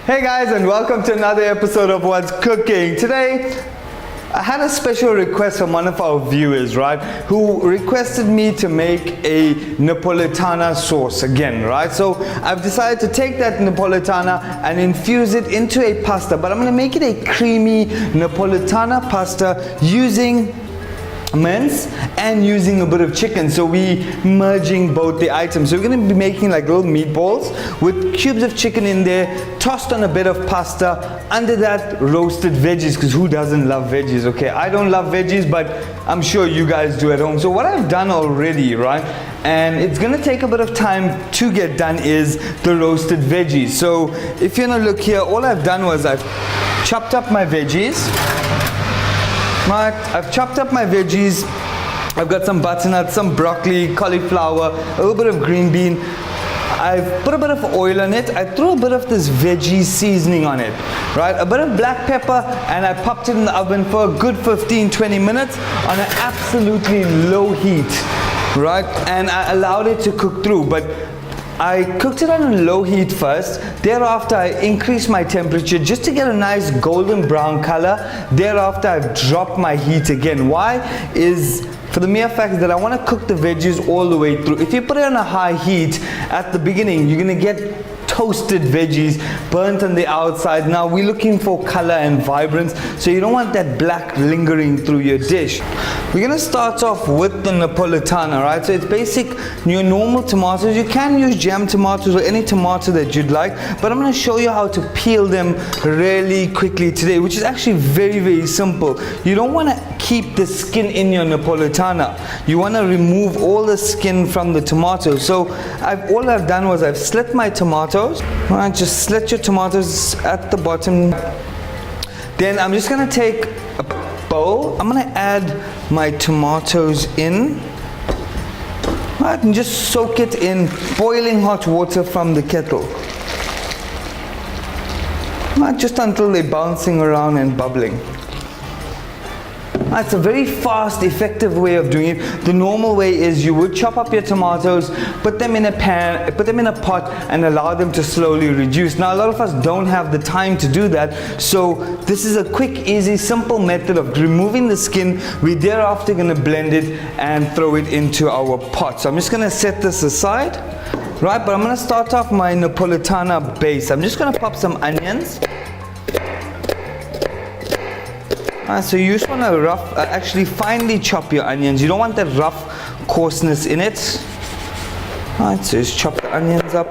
Hey guys, and welcome to another episode of What's Cooking. Today, I had a special request from one of our viewers, right, who requested me to make a Napolitana sauce again, right? So I've decided to take that Napolitana and infuse it into a pasta, but I'm going to make it a creamy Napolitana pasta using mince and using a bit of chicken. So we merging both the items. So we're going to be making like little meatballs with cubes of chicken in there, tossed on a bit of pasta, under that roasted veggies, because who doesn't love veggies? Okay, I don't love veggies, but I'm sure you guys do at home. So what I've done already, right, and it's going to take a bit of time to get done, is the roasted veggies. So if you want to look here, all I've done was I've chopped up my veggies. Right, I've chopped up my veggies. I've got some butternut, some broccoli, cauliflower, a little bit of green bean. I've put a bit of oil on it. I threw a bit of this veggie seasoning on it, right? A bit of black pepper, and I popped it in the oven for a good 15-20 minutes on an absolutely low heat, right? And I allowed it to cook through, but I cooked it on a low heat first. Thereafter, I increased my temperature just to get a nice golden brown color. Thereafter, I've dropped my heat again. Why? Is for the mere fact that I want to cook the veggies all the way through. If you put it on a high heat at the beginning, you're going to get toasted veggies, burnt on the outside. Now we're looking for color and vibrance, so you don't want that black lingering through your dish. We're going to start off with the Napolitana, right? So it's basic, your normal tomatoes. You can use jam tomatoes or any tomato that you'd like, but I'm going to show you how to peel them really quickly today, which is actually very, very simple. You don't want to keep the skin in your Napolitana. You want to remove all the skin from the tomatoes. So all I've done was I've slit my tomatoes. Right, just slit your tomatoes at the bottom. Then I'm just going to take a bowl. I'm going to add my tomatoes in. Right, and just soak it in boiling hot water from the kettle. Right, just until they're bouncing around and bubbling. It's a very fast, effective way of doing it. The normal way is you would chop up your tomatoes, put them in a pan, put them in a pot, and allow them to slowly reduce. Now, a lot of us don't have the time to do that, so this is a quick, easy, simple method of removing the skin. We're thereafter going to blend it and throw it into our pot. So I'm just going to set this aside, right? But I'm going to start off my Napolitana base. I'm just going to pop some onions. So you just want to actually finely chop your onions. You don't want that rough coarseness in it. Alright, so just chop the onions up.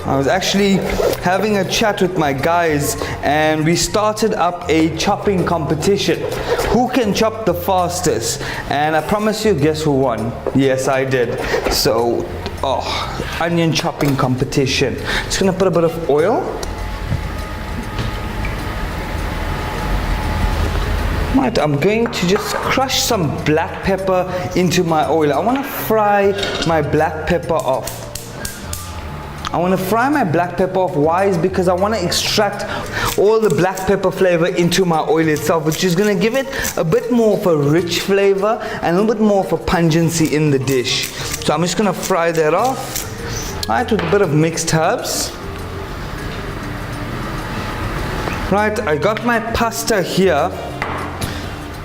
I was actually having a chat with my guys, and we started up a chopping competition. Who can chop the fastest? And I promise you, guess who won? Yes, I did. So, onion chopping competition. Just gonna put a bit of oil. Right, I'm going to just crush some black pepper into my oil. I want to fry my black pepper off. I want to fry my black pepper off. Why? Is because I want to extract all the black pepper flavor into my oil itself, which is going to give it a bit more of a rich flavor and a little bit more of a pungency in the dish. So I'm just going to fry that off. Right, with a bit of mixed herbs. Right, I got my pasta here.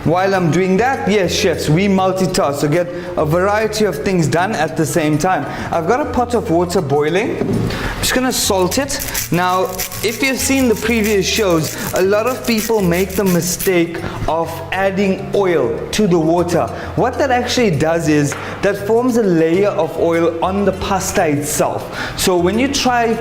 While I'm doing that, yes, chefs, we multitask, so get a variety of things done at the same time. I've got a pot of water boiling. I'm just gonna salt it. Now, if you've seen the previous shows, a lot of people make the mistake of adding oil to the water. What that actually does is, that forms a layer of oil on the pasta itself. So when you try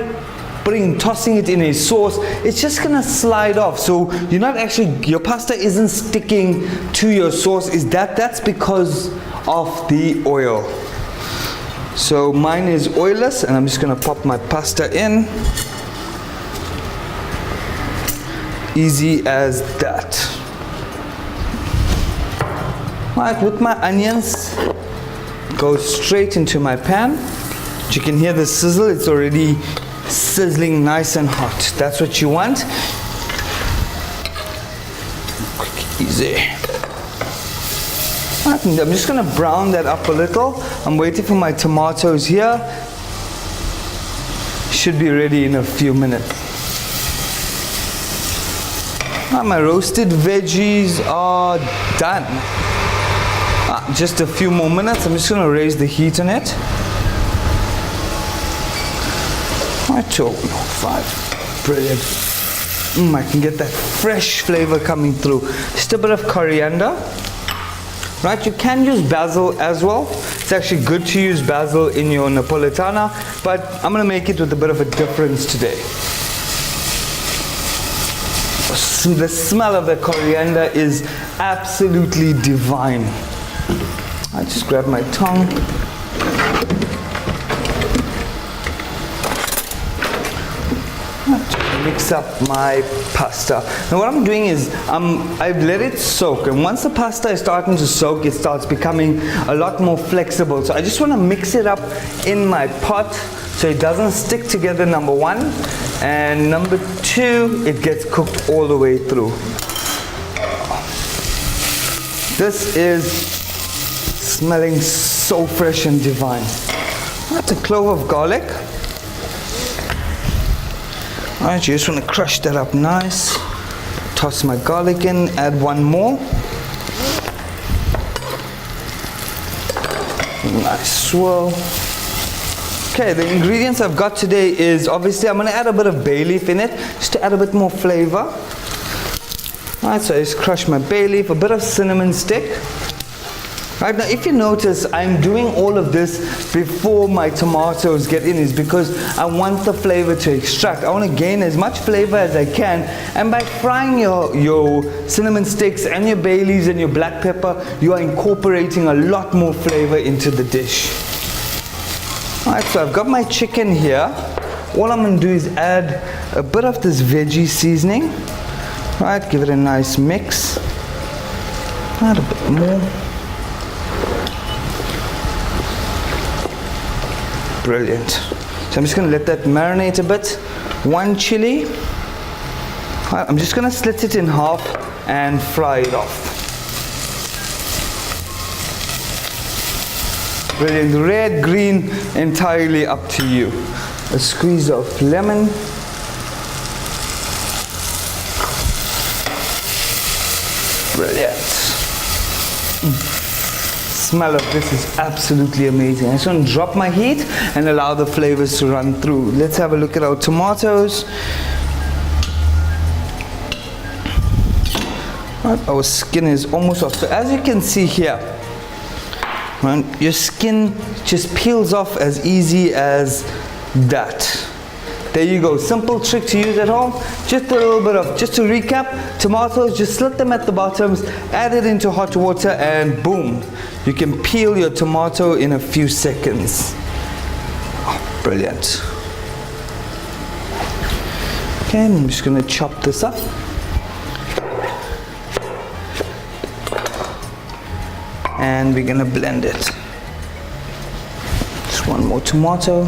tossing it in a sauce, it's just gonna slide off. So you're not actually, your pasta isn't sticking to your sauce. That's because of the oil. So mine is oilless, and I'm just gonna pop my pasta in. Easy as that. Right, with my onions, go straight into my pan. You can hear the sizzle. It's already sizzling nice and hot. That's what you want. Quick, easy. I'm just going to brown that up a little. I'm waiting for my tomatoes here. Should be ready in a few minutes. My roasted veggies are done. Just a few more minutes. I'm just going to raise the heat on it. 5. Brilliant. I can get that fresh flavor coming through. Just a bit of coriander. Right, you can use basil as well. It's actually good to use basil in your Napolitana, but I'm going to make it with a bit of a difference today. So the smell of the coriander is absolutely divine. I just grab my tongue. Mix up my pasta. Now what I'm doing is I've let it soak, and once the pasta is starting to soak, it starts becoming a lot more flexible. So I just want to mix it up in my pot so it doesn't stick together, number one, and number two, it gets cooked all the way through. This is smelling so fresh and divine. That's a clove of garlic. Alright, you just want to crush that up nice. Toss my garlic in, add one more. Nice swirl. Okay, the ingredients I've got today is, obviously I'm going to add a bit of bay leaf in it, just to add a bit more flavor. Alright, so I just crush my bay leaf, a bit of cinnamon stick. Right, now if you notice, I'm doing all of this before my tomatoes get in, is because I want the flavor to extract. I want to gain as much flavor as I can, and by frying your cinnamon sticks and your bay leaves and your black pepper, you are incorporating a lot more flavor into the dish. Alright, so I've got my chicken here. All I'm going to do is add a bit of this veggie seasoning. Right, give it a nice mix. Add a bit more. Brilliant. So I'm just going to let that marinate a bit. One chili. I'm just going to slit it in half and fry it off. Brilliant. Red, green, entirely up to you. A squeeze of lemon. Brilliant. Smell of this is absolutely amazing. I just want to drop my heat and allow the flavors to run through. Let's have a look at our tomatoes. Right, our skin is almost off. So as you can see here, right, your skin just peels off as easy as that. There you go, simple trick to use at home. Just a little bit of, just to recap, tomatoes, just slit them at the bottoms, add it into hot water, and boom, you can peel your tomato in a few seconds. Oh, brilliant. Okay, I'm just going to chop this up. And we're going to blend it. Just one more tomato.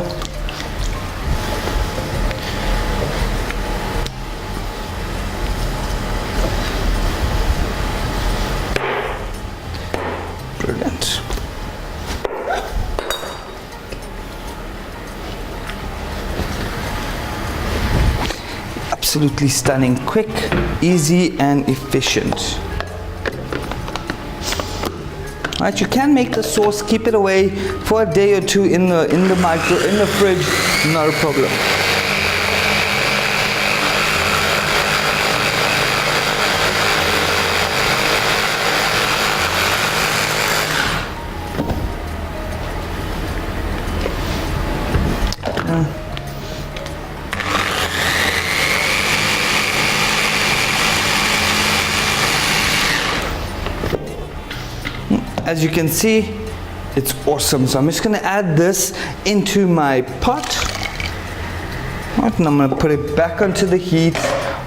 Brilliant. Absolutely stunning, quick, easy, and efficient. Right, you can make the sauce, keep it away for a day or two in the fridge, not a problem. As you can see, it's awesome. So I'm just going to add this into my pot. Right, and I'm going to put it back onto the heat.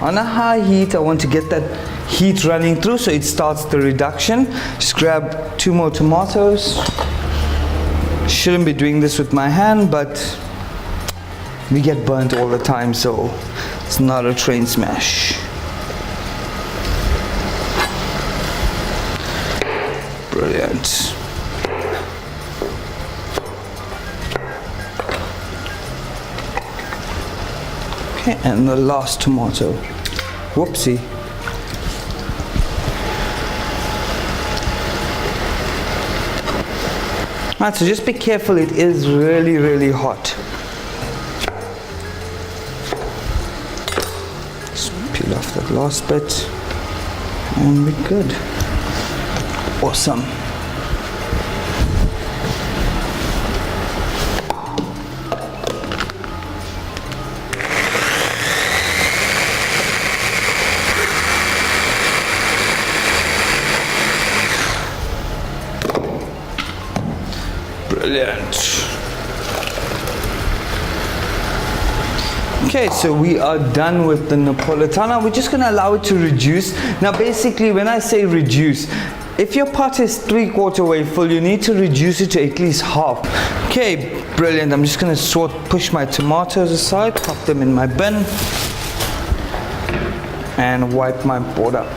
On a high heat, I want to get that heat running through so it starts the reduction. Just grab 2 more tomatoes. Shouldn't be doing this with my hand, but we get burnt all the time, so it's not a train smash. Brilliant. Okay, and the last tomato. Whoopsie. Alright, so just be careful, it is really, really hot. Just peel off that last bit, and we're good. Awesome. Brilliant. Okay, so we are done with the Napolitana. We're just going to allow it to reduce. Now basically, when I say reduce, if your pot is 3/4 way full, you need to reduce it to at least half. Okay, brilliant. I'm just going to push my tomatoes aside, pop them in my bin, and wipe my board up.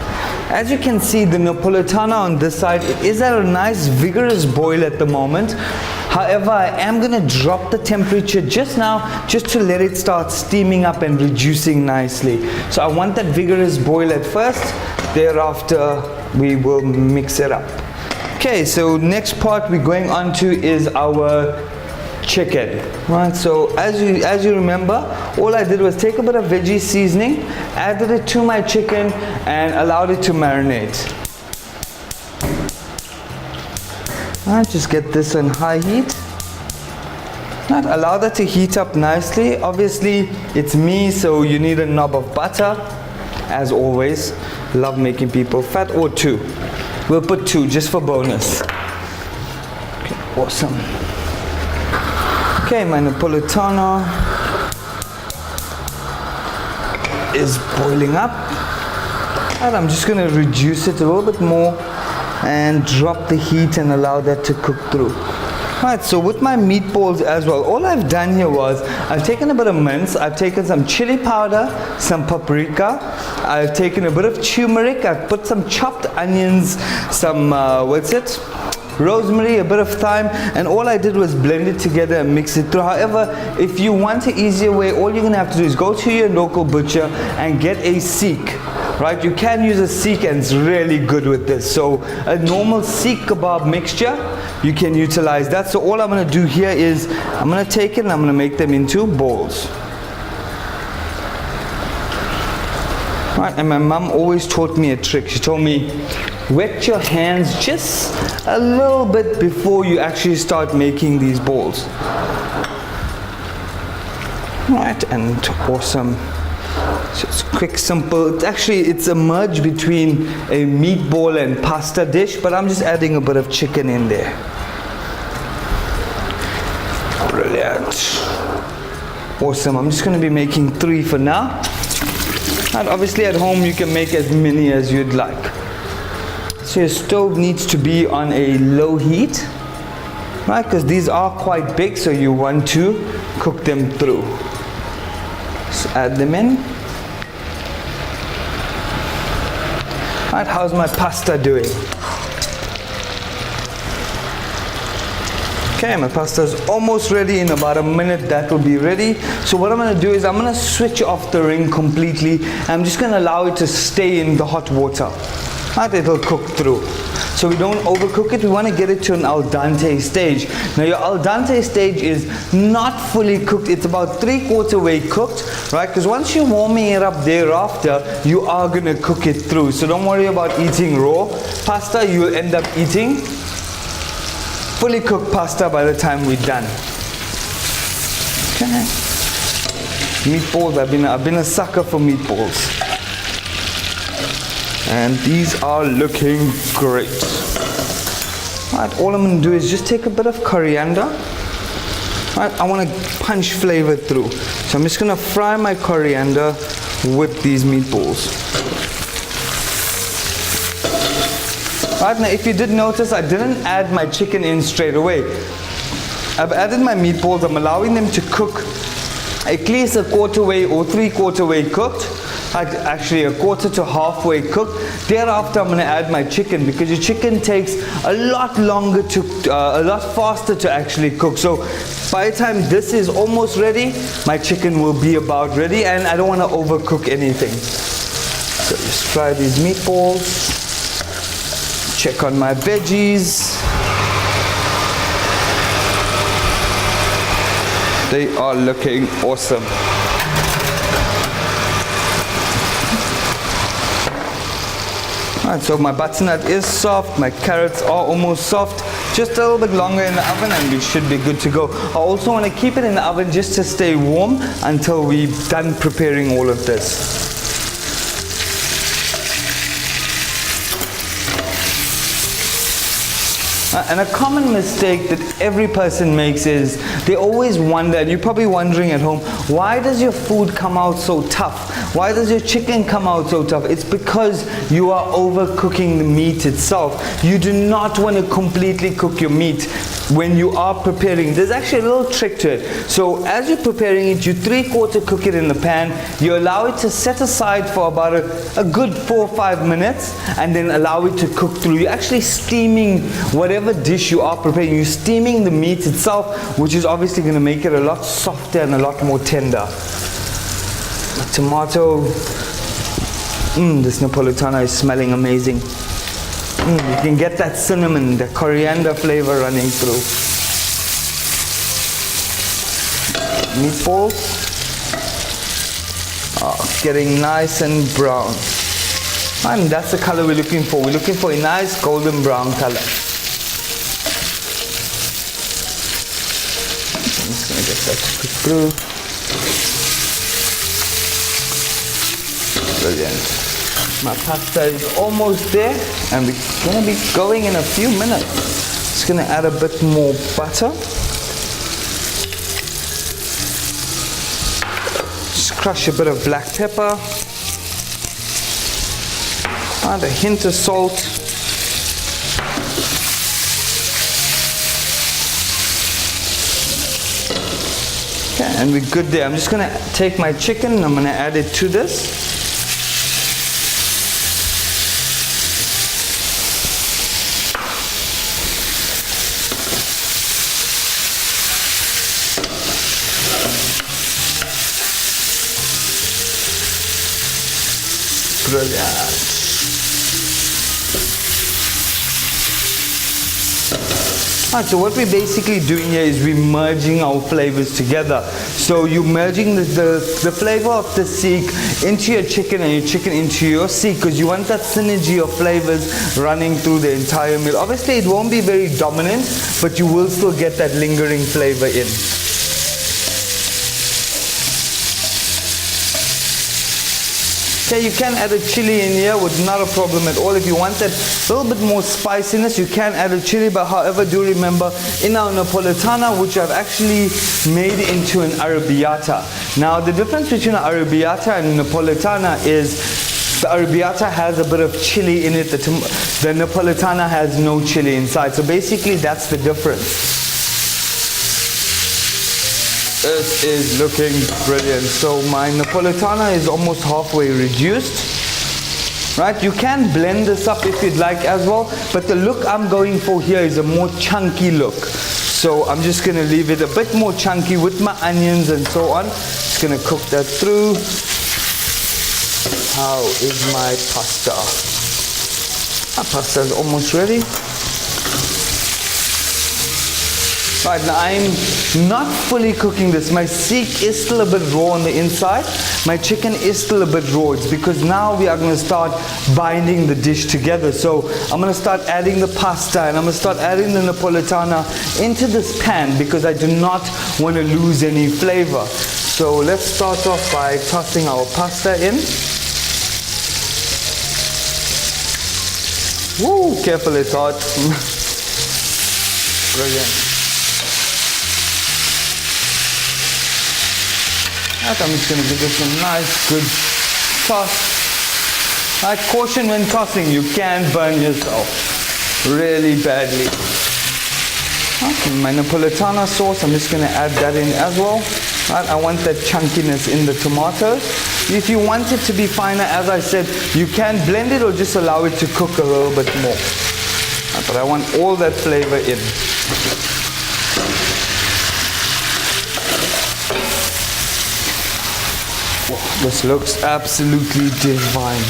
As you can see, the Napolitana on this side, it is at a nice vigorous boil at the moment. However, I am going to drop the temperature just now, just to let it start steaming up and reducing nicely. So I want that vigorous boil at first, thereafter we will mix it up. Okay, so next part we're going on to is our chicken. Right, so as you remember, all I did was take a bit of veggie seasoning, added it to my chicken, and allowed it to marinate. Alright, just get this on high heat. Right, allow that to heat up nicely. Obviously, it's me, so you need a knob of butter. As always, love making people fat, or 2. We'll put 2 just for bonus. Okay, awesome. Okay, my Napolitana is boiling up. And I'm just going to reduce it a little bit more and drop the heat and allow that to cook through. Right, so with my meatballs as well, all I've done here was I've taken a bit of mince, I've taken some chili powder, some paprika, I've taken a bit of turmeric, I've put some chopped onions, some rosemary, a bit of thyme, and all I did was blend it together and mix it through. However, if you want an easier way, all you're gonna have to do is go to your local butcher and get a seek. Right, you can use a seek, and it's really good with this. So a normal seek kebab mixture, you can utilize that. So all I'm going to do here is I'm going to take it and I'm going to make them into balls. Right, and my mom always taught me a trick. She told me, wet your hands just a little bit before you actually start making these balls. Right, and awesome. So it's quick, simple. It's a merge between a meatball and pasta dish, but I'm just adding a bit of chicken in there. Brilliant. Awesome. I'm just going to be making 3 for now. And obviously at home you can make as many as you'd like. So your stove needs to be on a low heat, right? Because these are quite big, so you want to cook them through. So add them in. Right, how's my pasta doing? Okay, my pasta is almost ready. In about a minute that will be ready. So what I'm going to do is I'm going to switch off the ring completely. I'm just going to allow it to stay in the hot water. Right, it'll cook through. So we don't overcook it, we want to get it to an al dente stage. Now your al dente stage is not fully cooked, it's about 3/4 way cooked, right? Because once you're warming it up thereafter, you are going to cook it through. So don't worry about eating raw pasta, you'll end up eating fully cooked pasta by the time we're done. Okay. Meatballs, I've been a sucker for meatballs. And these are looking great. Right, all I'm going to do is just take a bit of coriander. Right, I want to punch flavor through. So I'm just going to fry my coriander with these meatballs. Right, now if you did notice, I didn't add my chicken in straight away. I've added my meatballs. I'm allowing them to cook at least 1/4 way or 3/4 way cooked. actually a quarter to halfway cooked. Thereafter I'm going to add my chicken, because your chicken takes a lot longer to, a lot faster to actually cook. So by the time this is almost ready, my chicken will be about ready, and I don't want to overcook anything. So let's try these meatballs. Check on my veggies. They are looking awesome. Alright, so my butternut is soft, my carrots are almost soft. Just a little bit longer in the oven and we should be good to go. I also want to keep it in the oven just to stay warm until we're done preparing all of this. And a common mistake that every person makes is they always wonder, and you're probably wondering at home, why does your food come out so tough? Why does your chicken come out so tough? It's because you are overcooking the meat itself. You do not want to completely cook your meat when you are preparing. There's actually a little trick to it. So as you're preparing it, you 3/4 cook it in the pan. You allow it to set aside for about a good 4 or 5 minutes, and then allow it to cook through. You're actually steaming whatever dish you are preparing. You're steaming the meat itself, which is obviously going to make it a lot softer and a lot more tender. Tomato. This Napolitana is smelling amazing. You can get that cinnamon, the coriander flavor running through. Meatballs are getting nice and brown. And that's the color we're looking for. We're looking for a nice golden brown color. I'm just going to get that to cook through. Brilliant. My pasta is almost there, and we're going to be going in a few minutes. Just going to add a bit more butter. Just crush a bit of black pepper. Add a hint of salt. Okay, and we're good there. I'm just going to take my chicken and I'm going to add it to this. Brilliant. Alright, so what we're basically doing here is we're merging our flavors together. So you're merging the flavor of the Sikh into your chicken and your chicken into your Sikh, because you want that synergy of flavors running through the entire meal. Obviously it won't be very dominant, but you will still get that lingering flavor in. Okay, you can add a chili in here with not a problem at all. If you want that little bit more spiciness, you can add a chili, but however, do remember, in our Napolitana, which I've actually made into an arrabbiata. Now, the difference between an arrabbiata and Napolitana is the arrabbiata has a bit of chili in it, the Napolitana has no chili inside. So basically, that's the difference. This is looking brilliant. So my Napolitana is almost halfway reduced. Right, you can blend this up if you'd like as well, but the look I'm going for here is a more chunky look. So I'm just going to leave it a bit more chunky with my onions and so on. Just going to cook that through. How is my pasta? My pasta is almost ready. Right, now I'm not fully cooking this. My Sikh is still a bit raw on the inside. My chicken is still a bit raw. It's because now we are going to start binding the dish together. So I'm going to start adding the pasta and I'm going to start adding the Napolitana into this pan because I do not want to lose any flavor. So let's start off by tossing our pasta in. Woo, careful, it's hot. Brilliant. I'm just going to give this a nice, good toss. Caution when tossing, you can burn yourself really badly. Okay, my Napolitana sauce, I'm just going to add that in as well. Right? I want that chunkiness in the tomatoes. If you want it to be finer, as I said, you can blend it or just allow it to cook a little bit more. Right? But I want all that flavor in. Wow, this looks absolutely divine.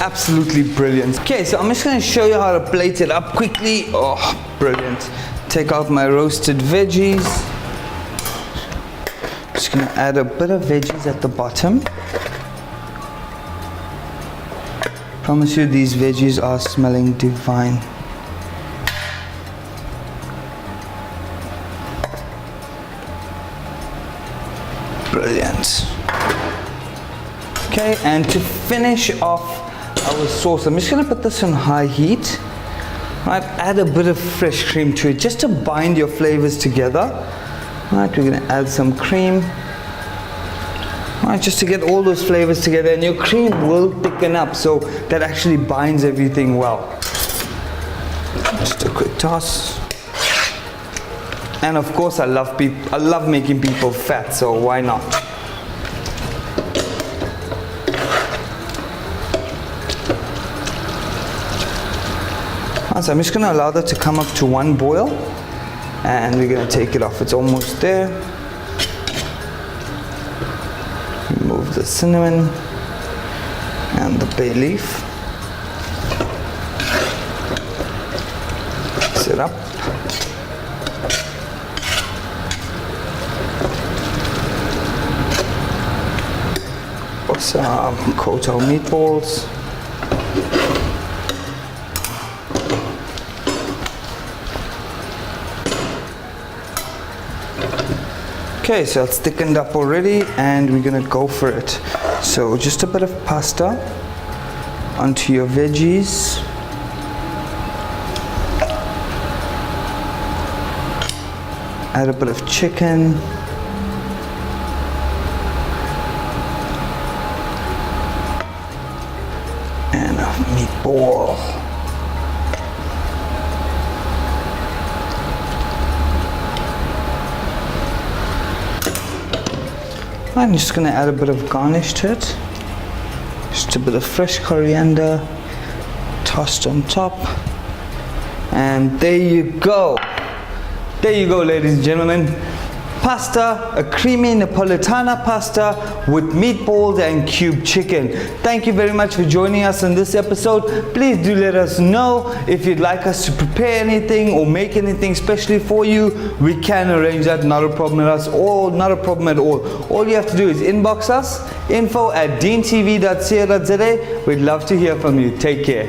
Absolutely brilliant. Okay, so I'm just going to show you how to plate it up quickly. Oh, brilliant. Take out my roasted veggies. Just going to add a bit of veggies at the bottom. Promise you these veggies are smelling divine. Brilliant. Okay, and to finish off our sauce, I'm just going to put this on high heat. Right, add a bit of fresh cream to it just to bind your flavors together. Right, we're going to add some cream. Right, just to get all those flavors together, and your cream will thicken up, so that actually binds everything well. Just a quick toss. And of course, I love making people fat, so why not? So I'm just going to allow that to come up to one boil, and we're going to take it off. It's almost there. Remove the cinnamon and the bay leaf. Mix it up. Some coat our meatballs. Okay, so it's thickened up already, and we're gonna go for it. So just a bit of pasta onto your veggies. Add a bit of chicken. And a meatball. I'm just going to add a bit of garnish to it. Just a bit of fresh coriander tossed on top. And there you go. There you go, ladies and gentlemen. Pasta, a creamy Napolitana pasta with meatballs and cubed chicken. Thank you very much for joining us on this episode. Please do let us know if you'd like us to prepare anything or make anything specially for you. We can arrange that, not a problem at us, or not a problem at all. All you have to do is inbox us, info@deentv.co.za. We'd love to hear from you. Take care.